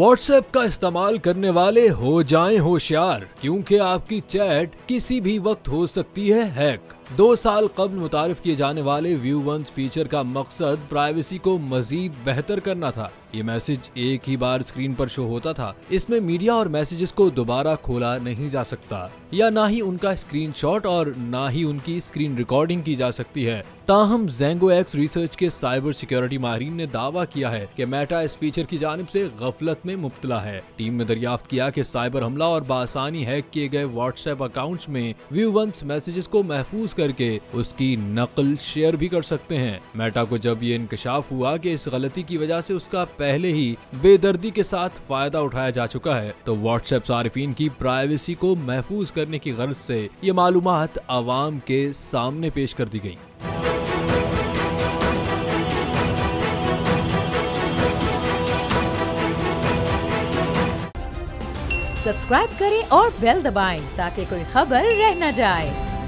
WhatsApp का इस्तेमाल करने वाले हो जाएं होशियार, क्योंकि आपकी चैट किसी भी वक्त हो सकती है हैक। 2 साल कबल मुतारिफ किए जाने वाले व्यू वंस फीचर का मकसद प्राइवेसी को मजीद बेहतर करना था। ये मैसेज एक ही बार स्क्रीन पर शो होता था। इसमें मीडिया और मैसेजेस को दोबारा खोला नहीं जा सकता, या ना ही उनका स्क्रीनशॉट और ना ही उनकी स्क्रीन रिकॉर्डिंग की जा सकती है। ताहम ज़ेंगो एक्स रिसर्च के साइबर सिक्योरिटी माहिरीन ने दावा किया है कि मेटा इस फीचर की जानिब से गफलत में मुब्तला है। टीम ने दरियाफ्त किया कि साइबर हमला और बासानी हैक किए गए व्हाट्सएप अकाउंट्स में व्यू वंस मैसेजेस को महफूज करके उसकी नकल शेयर भी कर सकते हैं। मेटा को जब ये इंकशाफ हुआ कि इस गलती की वजह से उसका पहले ही बेदर्दी के साथ फायदा उठाया जा चुका है, तो व्हाट्सएप सारिफीन की प्राइवेसी को महफूज करने की गर्ज से ये मालूमात आवाम के सामने पेश कर दी गई। सब्सक्राइब करें और बेल दबाएं ताकि कोई खबर रह न जाए।